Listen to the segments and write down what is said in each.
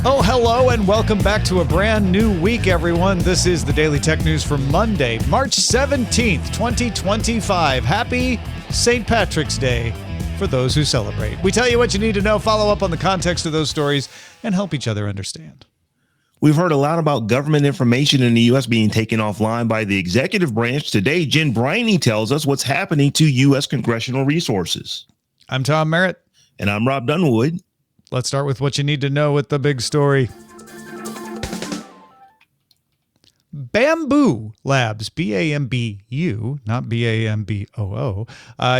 Oh, hello, and welcome back to a brand new week, everyone. This is the Daily Tech News for Monday, March 17th, 2025. Happy St. Patrick's Day for those who celebrate. We tell you what you need to know, follow up on the context of those stories, and help each other understand. We've heard a lot about government information in the U.S. being taken offline by the executive branch. Today, Jen Briney tells us what's happening to U.S. congressional resources. I'm Tom Merritt. And I'm Robb Dunewood. Let's start with what you need to know with the big story. Bamboo Labs, B-A-M-B-U, not B-A-M-B-O-O,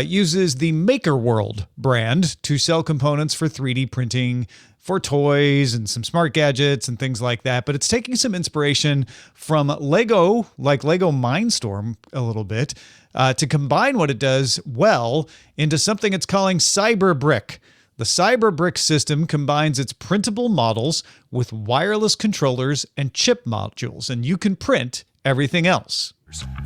uses the Maker World brand to sell components for 3D printing for toys and some smart gadgets and things like that. But it's taking some inspiration from Lego, like Lego Mindstorm a little bit, to combine what it does well into something it's calling CyberBrick. The CyberBrick system combines its printable models with wireless controllers and chip modules, and you can print everything else.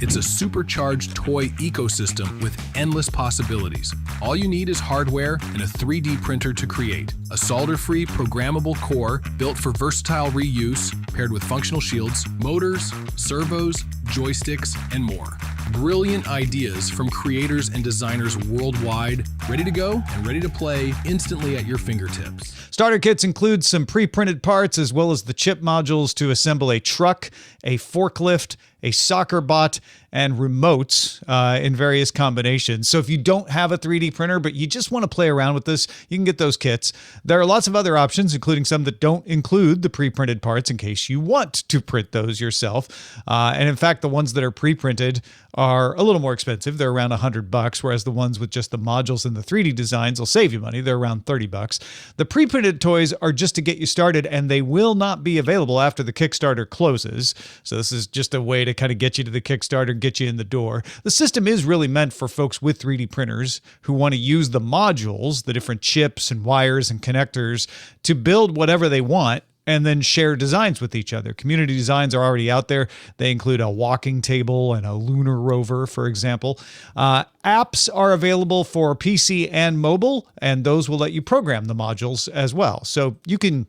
It's a supercharged toy ecosystem with endless possibilities. All you need is hardware and a 3D printer to create. A solder-free programmable core built for versatile reuse, paired with functional shields, motors, servos, joysticks, and more. Brilliant ideas from creators and designers worldwide, ready to go and ready to play instantly at your fingertips. Starter kits include some pre-printed parts as well as the chip modules to assemble a truck, a forklift, a soccer bot, and remotes in various combinations. So if you don't have a 3D printer, but you just want to play around with this, you can get those kits. There are lots of other options, including some that don't include the pre-printed parts in case you want to print those yourself. And in fact, the ones that are pre-printed are a little more expensive. They're around $100, whereas the ones with just the modules and the 3D designs will save you money. They're around $30. The pre-printed toys are just to get you started, and they will not be available after the Kickstarter closes. So this is just a way to kind of get you to the Kickstarter, get you in the door. The system is really meant for folks with 3D printers who want to use the modules, the different chips and wires and connectors, to build whatever they want and then share designs with each other. Community designs are already out there. They include a walking table and a lunar rover, for example. Apps are available for PC and mobile, and those will let you program the modules as well. So you can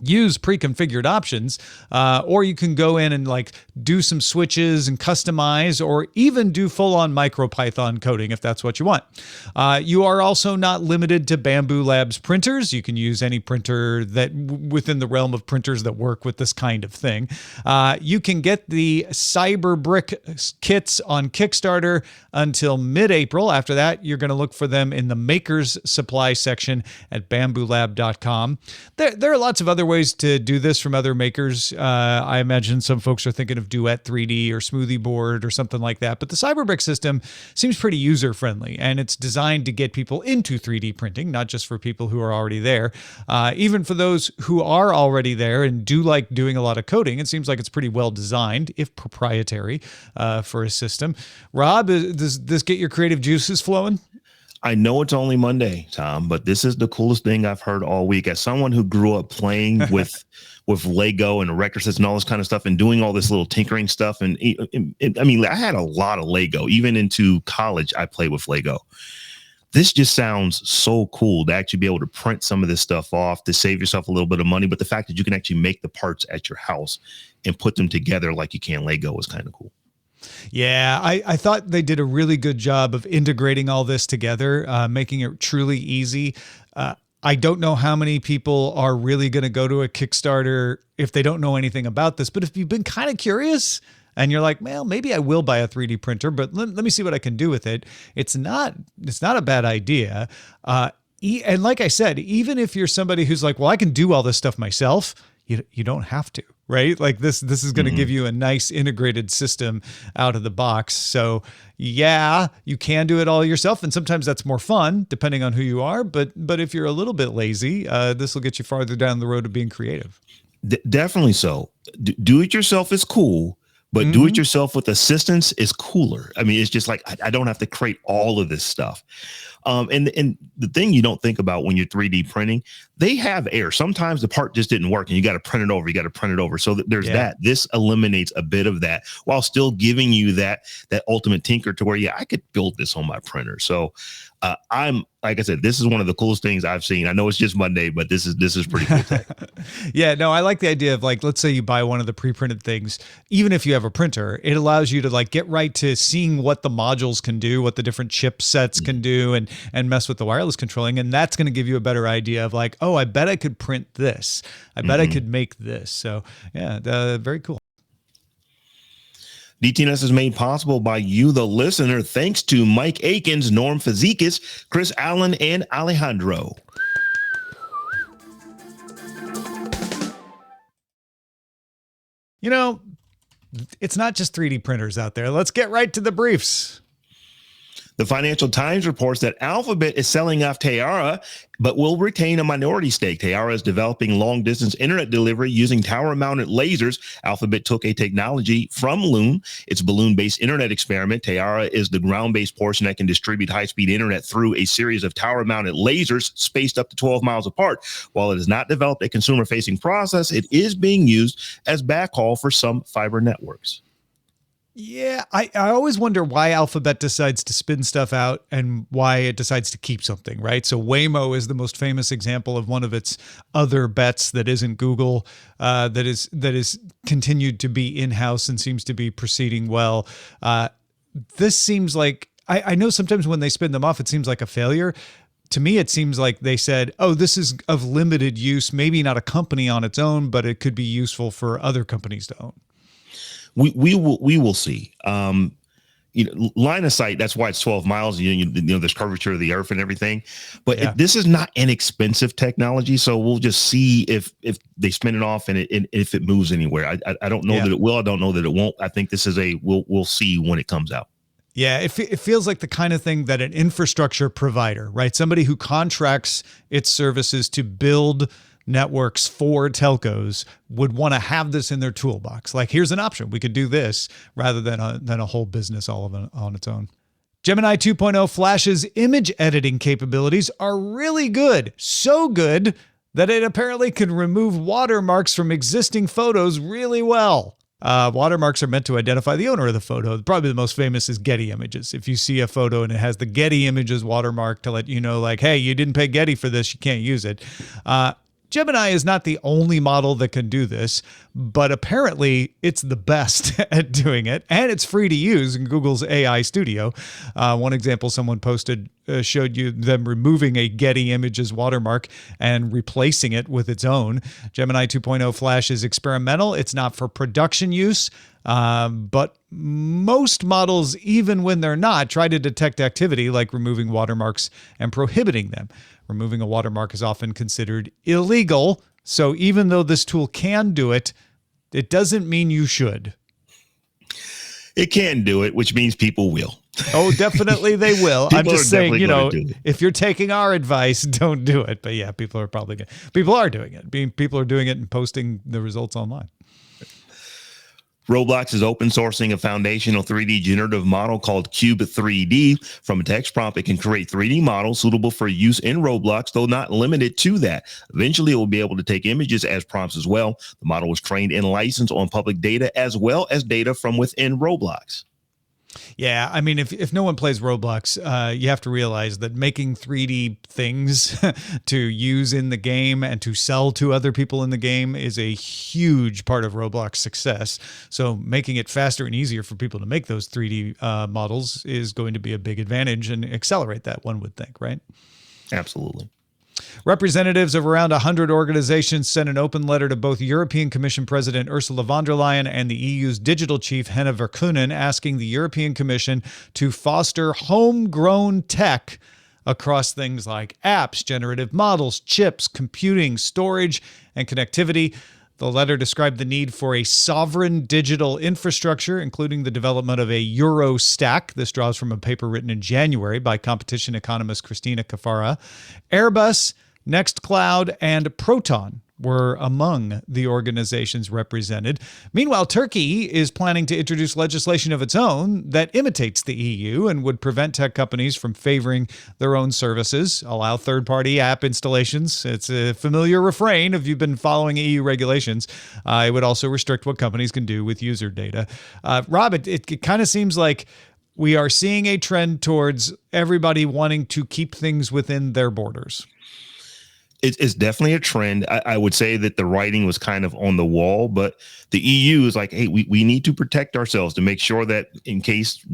use pre-configured options, or you can go in and like do some switches and customize, or even do full-on MicroPython coding if that's what you want. You are also not limited to Bamboo Labs printers. You can use any printer that within the realm of printers that work with this kind of thing. You can get the CyberBrick kits on Kickstarter until mid-April. After that, you're going to look for them in the Makers Supply section at bamboolab.com. There are lots of other ways to do this from other makers. I imagine some folks are thinking of Duet 3D or Smoothie Board or something like that. But the CyberBrick system seems pretty user-friendly, and it's designed to get people into 3D printing, not just for people who are already there. Even for those who are already there and do like doing a lot of coding, it seems like it's pretty well designed, if proprietary, for a system. Robb, does this get your creative juices flowing? I know it's only Monday, Tom, but this is the coolest thing I've heard all week. As someone who grew up playing with Lego and record sets and all this kind of stuff and doing all this little tinkering stuff. And I mean, I had a lot of Lego. Even into college, I played with Lego. This just sounds so cool to actually be able to print some of this stuff off to save yourself a little bit of money. But the fact that you can actually make the parts at your house and put them together like you can Lego is kind of cool. Yeah, I thought they did a really good job of integrating all this together, making it truly easy. I don't know how many people are really going to go to a Kickstarter if they don't know anything about this, but if you've been kind of curious and you're like, well, maybe I will buy a 3D printer, but let me see what I can do with it. It's not a bad idea. And like I said, even if you're somebody who's like, well, I can do all this stuff myself, you don't have to, right? Like this is going to give you a nice integrated system out of the box. So yeah, you can do it all yourself. And sometimes that's more fun depending on who you are. But if you're a little bit lazy, this will get you farther down the road of being creative. Definitely so. Do it yourself is cool, but do it yourself with assistance is cooler. I mean, it's just like, I don't have to create all of this stuff. And the thing you don't think about when you're 3D printing, they have error. Sometimes the part just didn't work and you got to print it over. So there's that. This eliminates a bit of that while still giving you that ultimate tinker to where, I could build this on my printer. So I'm like I said, this is one of the coolest things I've seen. I know it's just Monday, but this is pretty cool tech. Yeah, no, I like the idea of like, let's say you buy one of the pre-printed things, even if you have a printer, it allows you to like get right to seeing what the modules can do, what the different chipsets can do, and mess with the wireless controlling. And that's going to give you a better idea of like, oh, I bet I could print this. I bet I could make this. So yeah, very cool. DTNS is made possible by you, the listener, thanks to Mike Akins, Norm Fazikis, Chris Allen, and Alejandro. You know, it's not just 3D printers out there. Let's get right to the briefs. The Financial Times reports that Alphabet is selling off Tayara, but will retain a minority stake. Tayara is developing long-distance internet delivery using tower-mounted lasers. Alphabet took a technology from Loon. It's a balloon-based internet experiment. Tayara is the ground-based portion that can distribute high-speed internet through a series of tower-mounted lasers spaced up to 12 miles apart. While it has not developed a consumer-facing process, it is being used as backhaul for some fiber networks. Yeah, I always wonder why Alphabet decides to spin stuff out and why it decides to keep something, right? So Waymo is the most famous example of one of its other bets that isn't Google, that is continued to be in-house and seems to be proceeding well. This seems like, I know sometimes when they spin them off, it seems like a failure. To me, it seems like they said, oh, this is of limited use, maybe not a company on its own, but it could be useful for other companies to own. We will see. Line of sight. That's why it's 12 miles. You know, there's curvature of the earth and everything. But this is not inexpensive technology. So we'll just see if they spin it off and if it moves anywhere. I don't know that it will. I don't know that it won't. I think this is we'll see when it comes out. Yeah, it feels like the kind of thing that an infrastructure provider, right? Somebody who contracts its services to build networks for telcos would want to have this in their toolbox. Like, here's an option. We could do this rather than a whole business all of it on its own. Gemini 2.0 Flash's image editing capabilities are really good. So good that it apparently can remove watermarks from existing photos really well. Watermarks are meant to identify the owner of the photo. Probably the most famous is Getty Images. If you see a photo and it has the Getty Images watermark to let you know, like, hey, you didn't pay Getty for this, you can't use it. Gemini is not the only model that can do this, but apparently it's the best at doing it, and it's free to use in Google's AI Studio. One example someone posted showed you them removing a Getty Images watermark and replacing it with its own. Gemini 2.0 Flash is experimental. It's not for production use, but most models, even when they're not, try to detect activity like removing watermarks and prohibiting them. Removing a watermark is often considered illegal. So even though this tool can do it, it doesn't mean you should. It can do it, which means people will. Oh, definitely they will. I'm just saying, if you're taking our advice, don't do it. But yeah, people are doing it. People are doing it and posting the results online. Roblox is open sourcing a foundational 3D generative model called Cube 3D. From a text prompt, it can create 3D models suitable for use in Roblox, though not limited to that. Eventually, it will be able to take images as prompts as well. The model was trained and licensed on public data as well as data from within Roblox. Yeah, I mean, if no one plays Roblox, you have to realize that making 3D things to use in the game and to sell to other people in the game is a huge part of Roblox success. So making it faster and easier for people to make those 3D models is going to be a big advantage and accelerate that, one would think, right? Absolutely. Representatives of around 100 organizations sent an open letter to both European Commission President Ursula von der Leyen and the EU's digital chief Henna Virkkunen, asking the European Commission to foster homegrown tech across things like apps, generative models, chips, computing, storage, and connectivity. The letter described the need for a sovereign digital infrastructure, including the development of a Euro stack. This draws from a paper written in January by competition economist Christina Cafara. Airbus, Nextcloud, and Proton were among the organizations represented. Meanwhile, Turkey is planning to introduce legislation of its own that imitates the EU and would prevent tech companies from favoring their own services, allow third-party app installations. It's a familiar refrain if you've been following EU regulations. It would also restrict what companies can do with user data. Rob, it kind of seems like we are seeing a trend towards everybody wanting to keep things within their borders. It's definitely a trend. I would say that the writing was kind of on the wall, but the EU is like, hey, we need to protect ourselves to make sure that in case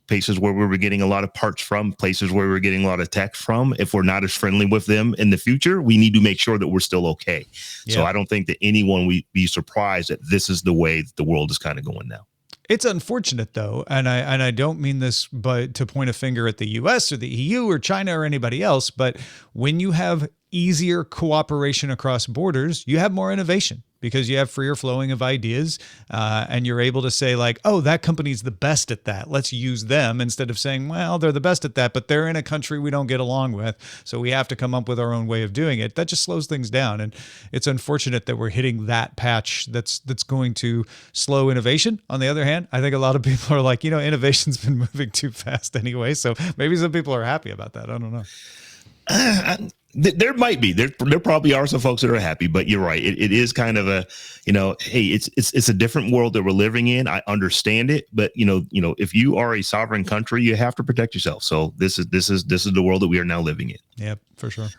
places where we were getting a lot of parts from, places where we're getting a lot of tech from, if we're not as friendly with them in the future, we need to make sure that we're still okay. Yeah. So I don't think that anyone would be surprised that this is the way that the world is kind of going now. It's unfortunate, though, and I don't mean this but to point a finger at the U.S. or the EU or China or anybody else, but when you have easier cooperation across borders, you have more innovation because you have freer flowing of ideas, and you're able to say like, oh, that company's the best at that. Let's use them instead of saying, well, they're the best at that, but they're in a country we don't get along with, so we have to come up with our own way of doing it. That just slows things down, and it's unfortunate that we're hitting that patch that's going to slow innovation. On the other hand, I think a lot of people are like, innovation's been moving too fast anyway, so maybe some people are happy about that. I don't know. There might be. There probably are some folks that are happy, but you're right. It is kind of a, hey, it's a different world that we're living in. I understand it, but if you are a sovereign country, you have to protect yourself. So this is the world that we are now living in. Yep, for sure.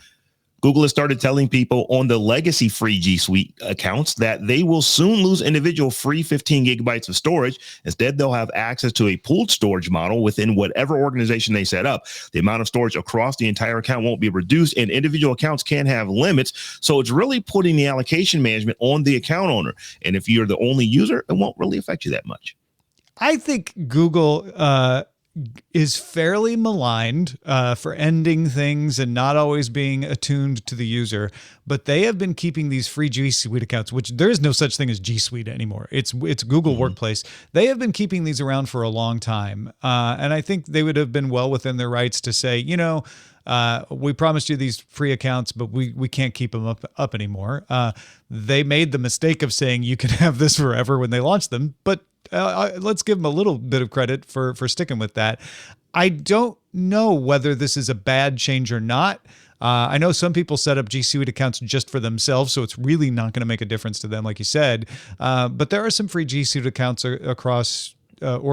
Google has started telling people on the legacy free G Suite accounts that they will soon lose individual free 15 gigabytes of storage. Instead, they'll have access to a pooled storage model within whatever organization they set up. The amount of storage across the entire account won't be reduced, and individual accounts can have limits. So it's really putting the allocation management on the account owner. And if you're the only user, it won't really affect you that much. I think Google is fairly maligned for ending things and not always being attuned to the user, but they have been keeping these free G Suite accounts, which there is no such thing as G Suite anymore. It's Google Workplace. They have been keeping these around for a long time, and I think they would have been well within their rights to say, we promised you these free accounts, but we can't keep them up anymore. They made the mistake of saying you can have this forever when they launched them, but let's give them a little bit of credit for sticking with that. I don't know whether this is a bad change or not. I know some people set up G Suite accounts just for themselves, so it's really not going to make a difference to them, like you said. But there are some free G Suite accounts across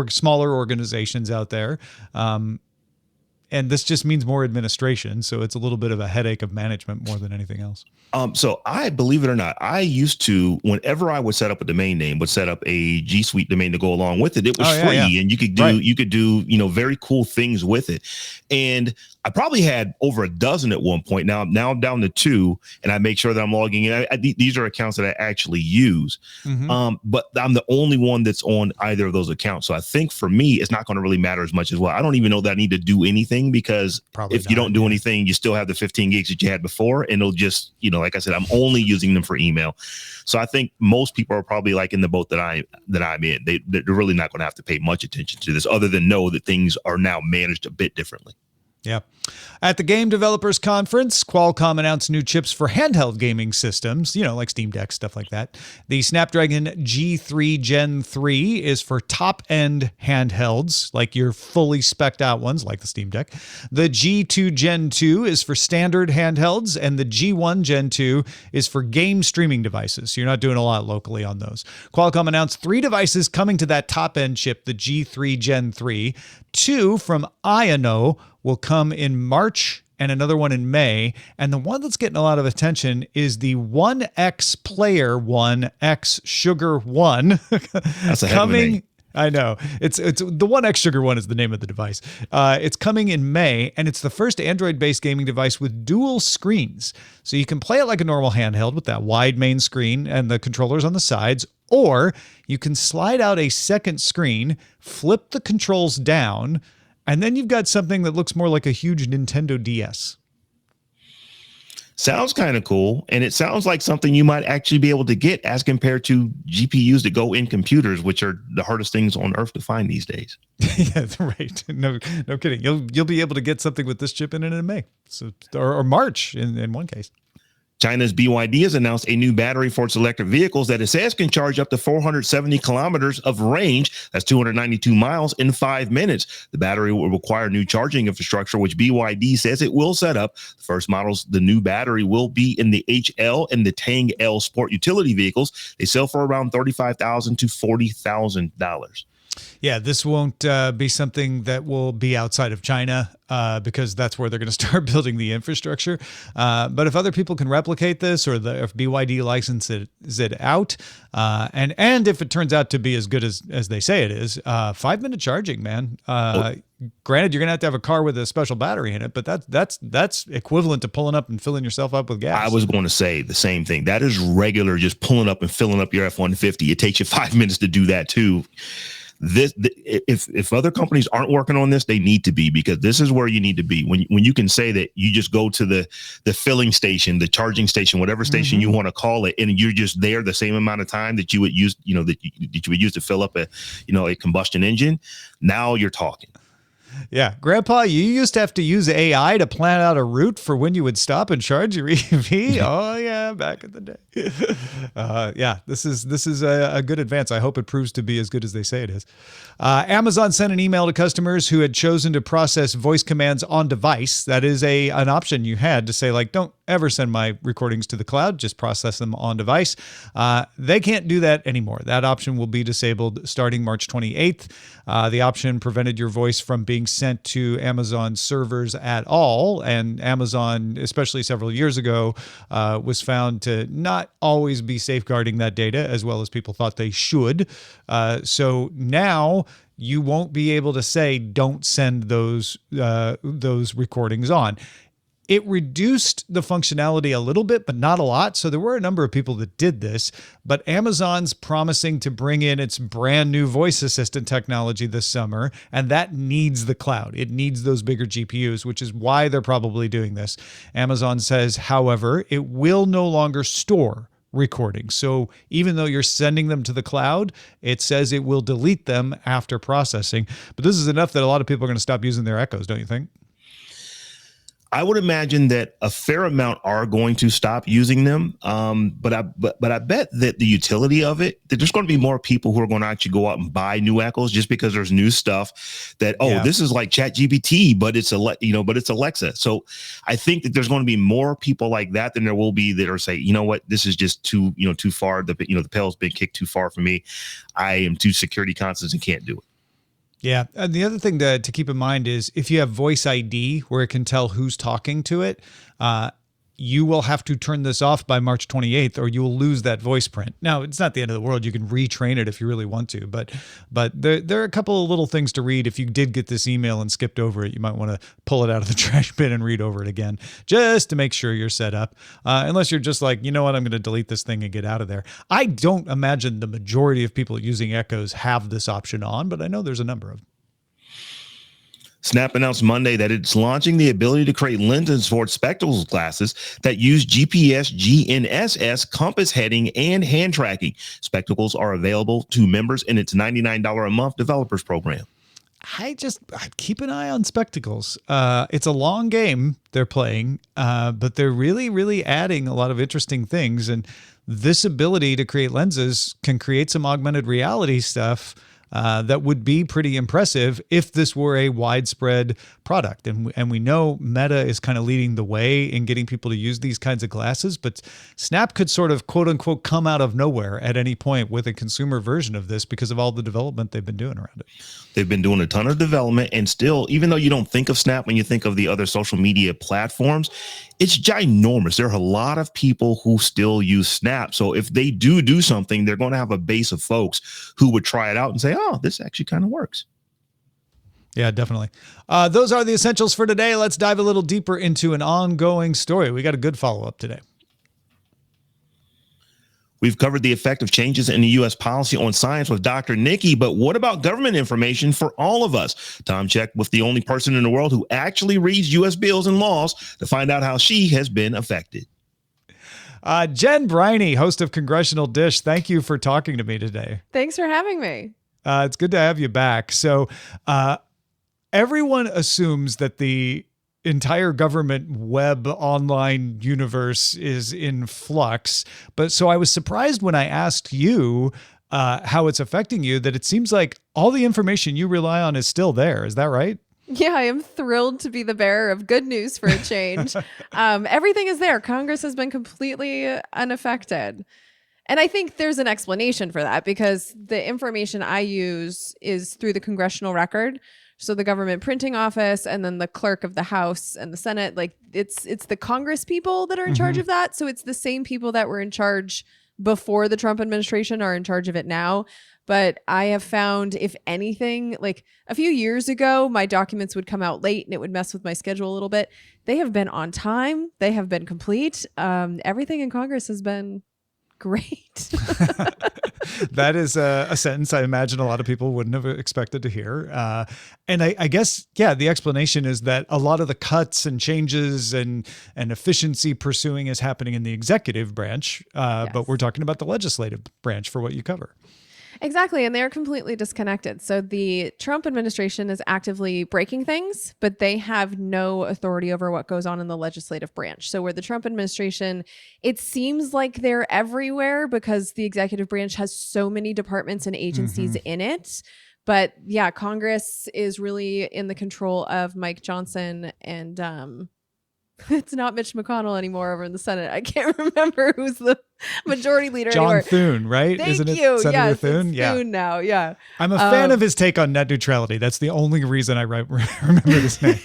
smaller organizations out there. And this just means more administration. So it's a little bit of a headache of management more than anything else. So I, believe it or not, I used to, whenever I would set up a domain name, would set up a G Suite domain to go along with it. It was free, and you could do very cool things with it. And I probably had over a dozen at one point. Now I'm down to 2, and I make sure that I'm logging in. These are accounts that I actually use, but I'm the only one that's on either of those accounts. So I think for me, it's not going to really matter as much as well. I don't even know that I need to do anything, because if you don't do anything, you still have the 15 gigs that you had before, and it'll just, like I said, I'm only using them for email. So I think most people are probably like in the boat that I'm in. They're really not going to have to pay much attention to this, other than know that things are now managed a bit differently. Yeah. At the Game Developers Conference, Qualcomm announced new chips for handheld gaming systems, like Steam Deck, stuff like that. The Snapdragon G3 Gen 3 is for top-end handhelds, like your fully spec'd out ones, like the Steam Deck. The G2 Gen 2 is for standard handhelds, and the G1 Gen 2 is for game streaming devices. So you're not doing a lot locally on those. Qualcomm announced 3 devices coming to that top-end chip, the G3 Gen 3. 2 from Iono will come in March and another one in May. And the one that's getting a lot of attention is the 1X Player 1X Sugar 1. That's a heck of a name. I know. It's the 1X Sugar 1 is the name of the device. It's coming in May, and it's the first Android-based gaming device with dual screens. So you can play it like a normal handheld with that wide main screen and the controllers on the sides, or you can slide out a second screen, flip the controls down, and then you've got something that looks more like a huge Nintendo DS. Sounds kind of cool. And it sounds like something you might actually be able to get as compared to GPUs that go in computers, which are the hardest things on earth to find these days. Yeah, right. No kidding. You'll be able to get something with this chip in May, or March in one case. China's BYD has announced a new battery for its electric vehicles that it says can charge up to 470 kilometers of range. That's 292 miles in 5 minutes. The battery will require new charging infrastructure, which BYD says it will set up. The first models, the new battery will be in the HL and the Tang L sport utility vehicles. They sell for around $35,000 to $40,000. Yeah, this won't be something that will be outside of China because that's where they're going to start building the infrastructure. But if other people can replicate this, or if BYD licenses it out, and if it turns out to be as good as they say it is, 5-minute charging, man. Granted, you're going to have a car with a special battery in it, but that's equivalent to pulling up and filling yourself up with gas. I was going to say the same thing. That is regular, just pulling up and filling up your F-150. It takes you 5 minutes to do that too. If other companies aren't working on this, they need to be, because this is where you need to be. When you can say that you just go to the filling station, the charging station, whatever station you want to call it, and you're just there the same amount of time that you would use, that you would use to fill up a combustion engine. Now you're talking. Yeah. Grandpa, you used to have to use AI to plan out a route for when you would stop and charge your EV. Oh, yeah, back in the day. Yeah, this is a good advance. I hope it proves to be as good as they say it is. Amazon sent an email to customers who had chosen to process voice commands on device. That is an option you had to say, like, don't ever send my recordings to the cloud, just process them on device. They can't do that anymore. That option will be disabled starting March 28th. The option prevented your voice from being sent to Amazon servers at all. And Amazon, especially several years ago, was found to not always be safeguarding that data as well as people thought they should. So now you won't be able to say, don't send those recordings on. It reduced the functionality a little bit, but not a lot. So there were a number of people that did this, but Amazon's promising to bring in its brand new voice assistant technology this summer, and that needs the cloud. It needs those bigger GPUs, which is why they're probably doing this. Amazon says, however, it will no longer store recordings. So even though you're sending them to the cloud, it says it will delete them after processing. But this is enough that a lot of people are going to stop using their Echoes, don't you think? I would imagine that a fair amount are going to stop using them. But I bet that the utility of it, that there's going to be more people who are going to actually go out and buy new Echoes just because there's new stuff that, this is like ChatGPT, but it's Alexa. So I think that there's going to be more people like that than there will be that are say, you know what, this is just too far. The pail's been kicked too far for me. I am too security conscious and can't do it. Yeah. And the other thing to keep in mind is if you have Voice ID where it can tell who's talking to it, you will have to turn this off by March 28th or you will lose that voice print. Now, it's not the end of the world. You can retrain it if you really want to, but there are a couple of little things to read. If you did get this email and skipped over it, you might want to pull it out of the trash bin and read over it again just to make sure you're set up. Unless you're just like, you know what, I'm going to delete this thing and get out of there. I don't imagine the majority of people using Echoes have this option on, but I know there's a number of them. Snap announced Monday that it's launching the ability to create lenses for its spectacles glasses that use GPS, GNSS, compass heading, and hand tracking. Spectacles are available to members in its $99 a month developers program. I keep an eye on spectacles. It's a long game they're playing, but they're really, really adding a lot of interesting things. And this ability to create lenses can create some augmented reality stuff that would be pretty impressive if this were a widespread product. And we know Meta is kind of leading the way in getting people to use these kinds of glasses, but Snap could sort of quote unquote come out of nowhere at any point with a consumer version of this because of all the development they've been doing around it. They've been doing a ton of development, and still, even though you don't think of Snap when you think of the other social media platforms, it's ginormous. There are a lot of people who still use Snap. So if they do something, they're going to have a base of folks who would try it out and say, oh, this actually kind of works. Yeah, definitely. Those are the essentials for today. Let's dive a little deeper into an ongoing story. We got a good follow-up today. We've covered the effect of changes in the U.S. policy on science with Dr. Nikki, but what about government information for all of us? Tom checked with the only person in the world who actually reads U.S. bills and laws to find out how she has been affected. Jen Briney, host of Congressional Dish, thank you for talking to me today. Thanks for having me. It's good to have you back. So everyone assumes that the entire government web online universe is in flux. But so I was surprised when I asked you how it's affecting you, that it seems like all the information you rely on is still there. Is that right? Yeah, I am thrilled to be the bearer of good news for a change. Everything is there. Congress has been completely unaffected. And I think there's an explanation for that because the information I use is through the congressional record. So the government printing office and then the clerk of the House and the Senate, like it's the Congress people that are in charge of that. So it's the same people that were in charge before the Trump administration are in charge of it now. But I have found, if anything, like a few years ago, my documents would come out late and it would mess with my schedule a little bit. They have been on time. They have been complete. Everything in Congress has been great. That is a sentence I imagine a lot of people wouldn't have expected to hear. And I guess, yeah, the explanation is that a lot of the cuts and changes and efficiency pursuing is happening in the executive branch, but we're talking about the legislative branch for what you cover. Exactly. And they're completely disconnected. So the Trump administration is actively breaking things, but they have no authority over what goes on in the legislative branch. So where the Trump administration, it seems like they're everywhere because the executive branch has so many departments and agencies in it. But yeah, Congress is really in the control of Mike Johnson and it's not Mitch McConnell anymore over in the Senate. I can't remember who's the majority leader anymore. John Thune, right? Thank Isn't it you. Senator Yes, Thune? it's Yeah. Thune now. Yeah. I'm a fan of his take on net neutrality. That's the only reason I remember his name.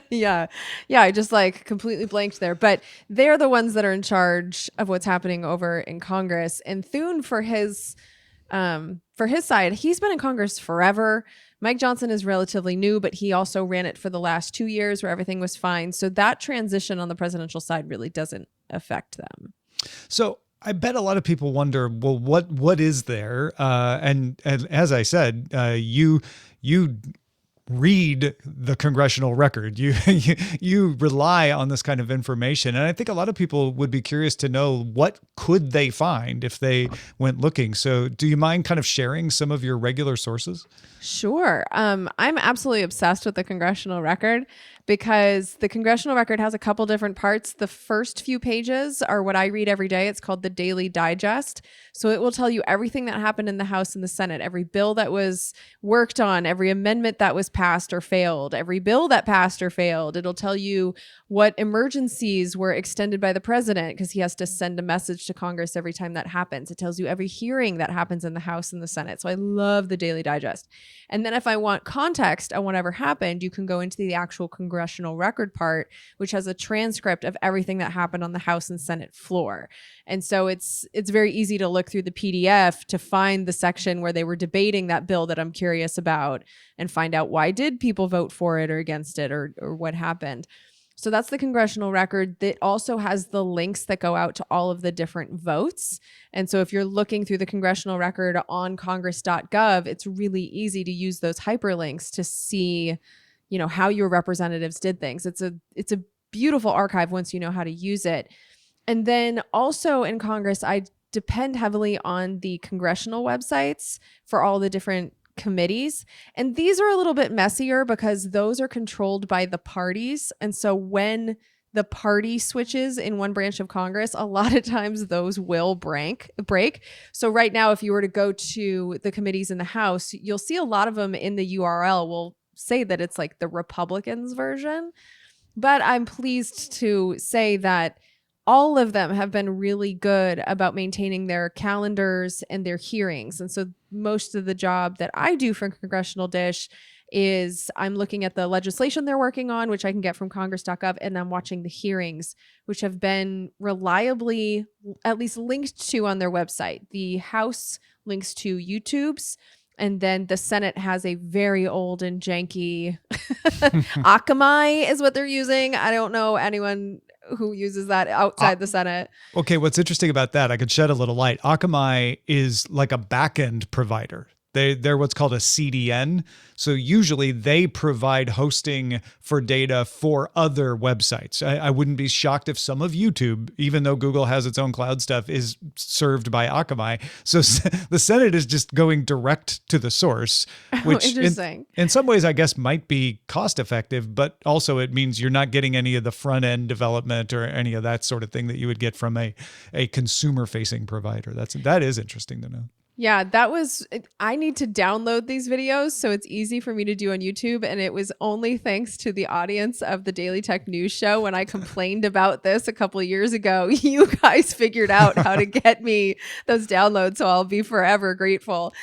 Yeah. I just like completely blanked there. But they're the ones that are in charge of what's happening over in Congress. And Thune, for his side, he's been in Congress forever. Mike Johnson is relatively new, but he also ran it for the last 2 years where everything was fine. So that transition on the presidential side really doesn't affect them. So I bet a lot of people wonder, well, what is there? And as I said, you read the congressional record. You rely on this kind of information. And I think a lot of people would be curious to know what could they find if they went looking. So do you mind kind of sharing some of your regular sources? Sure. I'm absolutely obsessed with the congressional record because the congressional record has a couple different parts. The first few pages are what I read every day. It's called the Daily Digest. So it will tell you everything that happened in the House and the Senate, every bill that was worked on, every amendment that was passed or failed, every bill that passed or failed. It'll tell you what emergencies were extended by the president because he has to send a message to Congress every time that happens. It tells you every hearing that happens in the House and the Senate. So I love the Daily Digest. And then if I want context on whatever happened, you can go into the actual congressional record part, which has a transcript of everything that happened on the House and Senate floor. And so it's very easy to look through the PDF to find the section where they were debating that bill that I'm curious about and find out why did people vote for it or against it or what happened. So that's the congressional record that also has the links that go out to all of the different votes. And so if you're looking through the congressional record on congress.gov, it's really easy to use those hyperlinks to see, how your representatives did things. It's a beautiful archive once you know how to use it. And then also in Congress, I depend heavily on the congressional websites for all the different committees. And these are a little bit messier because those are controlled by the parties. And so when the party switches in one branch of Congress, a lot of times those will break. So right now, if you were to go to the committees in the House, you'll see a lot of them in the URL will say that it's like the Republicans version. But I'm pleased to say that all of them have been really good about maintaining their calendars and their hearings. And so most of the job that I do for Congressional Dish is I'm looking at the legislation they're working on, which I can get from congress.gov, and I'm watching the hearings, which have been reliably at least linked to on their website. The House links to YouTube's, and then the Senate has a very old and janky Akamai is what they're using. I don't know anyone who uses that outside the Senate. Okay, what's interesting about that, I could shed a little light. Akamai is like a backend provider. They're what's called a CDN. So usually they provide hosting for data for other websites. I wouldn't be shocked if some of YouTube, even though Google has its own cloud stuff, is served by Akamai. So the Senate is just going direct to the source, which Interesting. In some ways I guess might be cost effective, but also it means you're not getting any of the front end development or any of that sort of thing that you would get from a consumer facing provider. That is interesting to know. Yeah, I need to download these videos so it's easy for me to do on YouTube. And it was only thanks to the audience of the Daily Tech News Show when I complained about this a couple of years ago. You guys figured out how to get me those downloads. So I'll be forever grateful.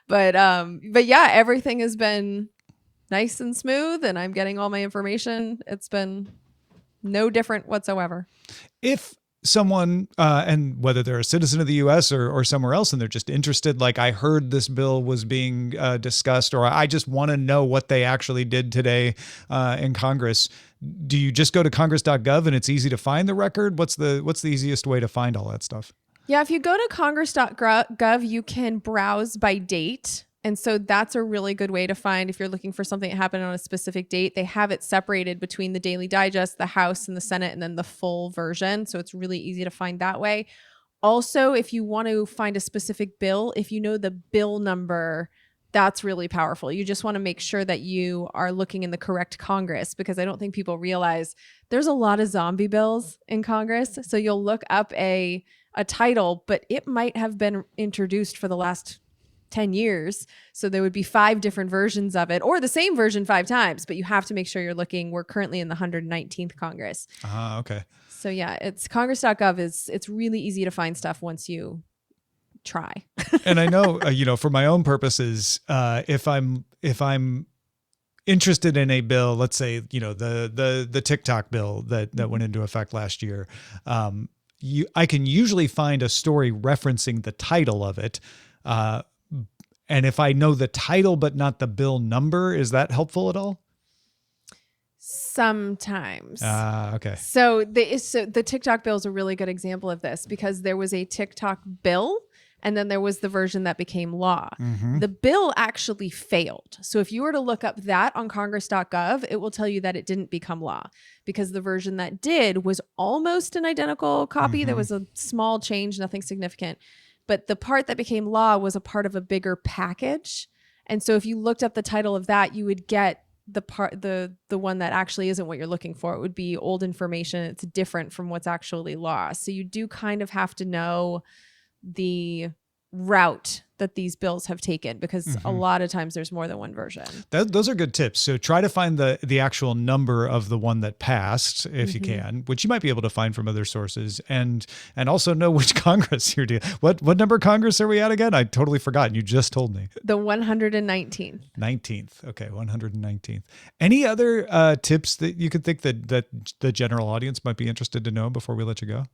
But yeah, everything has been nice and smooth and I'm getting all my information. It's been no different whatsoever. If someone, and whether they're a citizen of the U.S. or somewhere else, and they're just interested, like I heard this bill was being discussed, or I just want to know what they actually did today in Congress, do you just go to congress.gov and it's easy to find the record? What's the easiest way to find all that stuff? Yeah, if you go to congress.gov, you can browse by date. And so that's a really good way to find if you're looking for something that happened on a specific date. They have it separated between the Daily Digest, the House and the Senate, and then the full version. So it's really easy to find that way. Also, if you want to find a specific bill, if you know the bill number, that's really powerful. You just want to make sure that you are looking in the correct Congress, because I don't think people realize there's a lot of zombie bills in Congress. So you'll look up a title, but it might have been introduced for the last 10 years. So there would be 5 different versions of it, or the same version 5 times, but you have to make sure you're looking. We're currently in the 119th Congress. Okay. So yeah, it's congress.gov it's really easy to find stuff once you try. And I know, for my own purposes, if I'm interested in a bill, let's say, the TikTok bill that went into effect last year, I can usually find a story referencing the title of it. And if I know the title but not the bill number, is that helpful at all? Sometimes. Okay. So the TikTok bill is a really good example of this, because there was a TikTok bill and then there was the version that became law. Mm-hmm. The bill actually failed. So if you were to look up that on congress.gov, it will tell you that it didn't become law, because the version that did was almost an identical copy. Mm-hmm. There was a small change, nothing significant. But the part that became law was a part of a bigger package. And so if you looked up the title of that, you would get the one that actually isn't what you're looking for. It would be old information. It's different from what's actually law. So you do kind of have to know the route that these bills have taken, because a lot of times there's more than one version. Those are good tips. So try to find the actual number of the one that passed, if you can, which you might be able to find from other sources, and also know which Congress you're doing. What number Congress are we at again? I totally forgot. And you just told me. The 119th. 19th. Okay, 119th. Any other tips that you could think that the general audience might be interested to know before we let you go?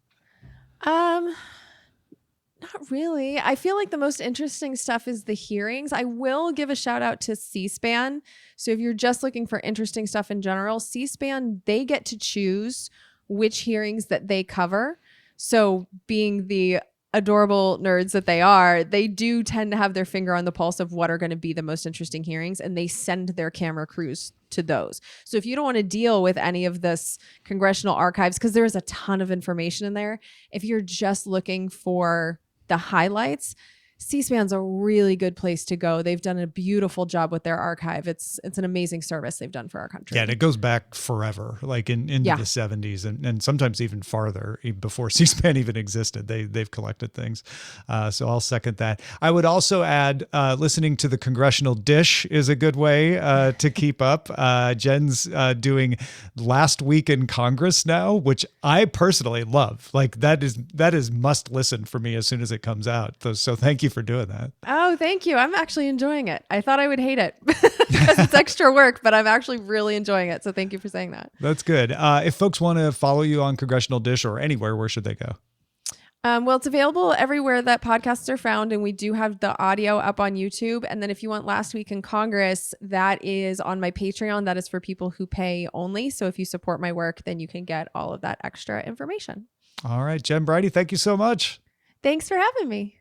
Not really. I feel like the most interesting stuff is the hearings. I will give a shout out to C-SPAN. So if you're just looking for interesting stuff in general, C-SPAN, they get to choose which hearings that they cover. So being the adorable nerds that they are, they do tend to have their finger on the pulse of what are going to be the most interesting hearings, and they send their camera crews to those. So if you don't want to deal with any of this congressional archives, because there is a ton of information in there, if you're just looking for the highlights, C-SPAN's a really good place to go. They've done a beautiful job with their archive. It's an amazing service they've done for our country. Yeah, and it goes back forever, like into the 70s and sometimes even farther, before C-SPAN even existed. They've collected things. So I'll second that. I would also add, listening to the Congressional Dish is a good way to keep up. Jen's doing Last Week in Congress now, which I personally love. Like that is must listen for me as soon as it comes out. So thank you for doing that. Oh, thank you. I'm actually enjoying it. I thought I would hate it because it's extra work, but I'm actually really enjoying it. So thank you for saying that. That's good. If folks want to follow you on Congressional Dish or anywhere, where should they go? Well, it's available everywhere that podcasts are found, and we do have the audio up on YouTube. And then if you want Last Week in Congress, that is on my Patreon. That is for people who pay only. So if you support my work, then you can get all of that extra information. All right, Jen Briney, thank you so much. Thanks for having me.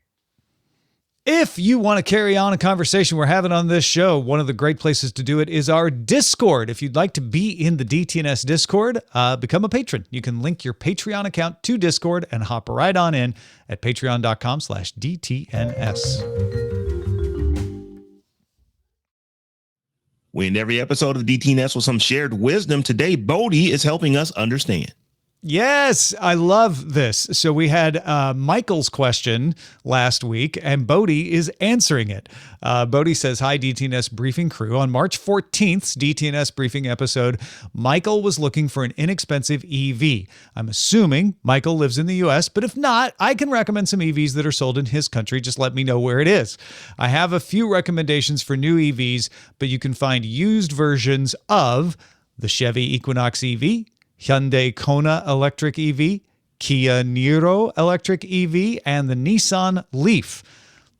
If you want to carry on a conversation we're having on this show, one of the great places to do it is our Discord. If you'd like to be in the DTNS Discord, become a patron. You can link your Patreon account to Discord and hop right on in at patreon.com/DTNS. We end every episode of DTNS with some shared wisdom. Today, Bodhi is helping us understand. Yes, I love this. So we had Michael's question last week, and Bodie is answering it. Bodie says, "Hi, DTNS briefing crew. On March 14th's DTNS briefing episode, Michael was looking for an inexpensive EV. I'm assuming Michael lives in the U.S., but if not, I can recommend some EVs that are sold in his country. Just let me know where it is. I have a few recommendations for new EVs, but you can find used versions of the Chevy Equinox EV, Hyundai Kona electric EV, Kia Niro electric EV, and the Nissan Leaf.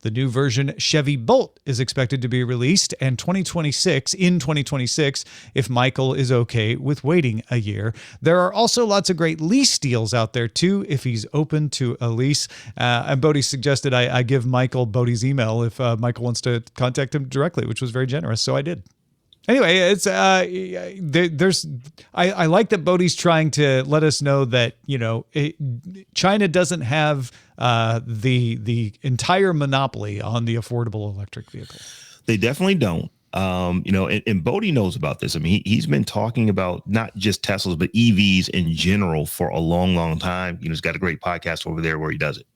The new version Chevy Bolt is expected to be released in 2026, if Michael is okay with waiting a year. There are also lots of great lease deals out there too, if he's open to a lease." And Bodie suggested I give Michael Bodie's email if Michael wants to contact him directly, which was very generous, so I did. Anyway, it's I like that Bodie's trying to let us know that, China doesn't have the entire monopoly on the affordable electric vehicle. They definitely don't. And Bodie knows about this. I mean, he's been talking about not just Teslas, but EVs in general for a long, long time. He's got a great podcast over there where he does it.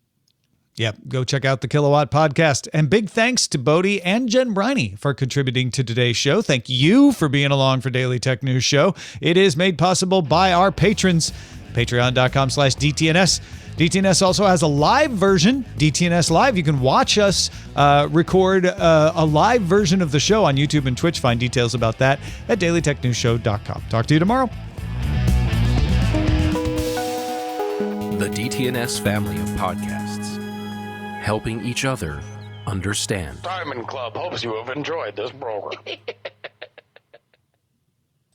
Yep, go check out the Kilowatt Podcast. And big thanks to Bodie and Jen Briney for contributing to today's show. Thank you for being along for Daily Tech News Show. It is made possible by our patrons. Patreon.com/DTNS. DTNS also has a live version, DTNS Live. You can watch us record a live version of the show on YouTube and Twitch. Find details about that at dailytechnewsshow.com. Talk to you tomorrow. The DTNS family of podcasts, helping each other understand. Diamond Club hopes you have enjoyed this program.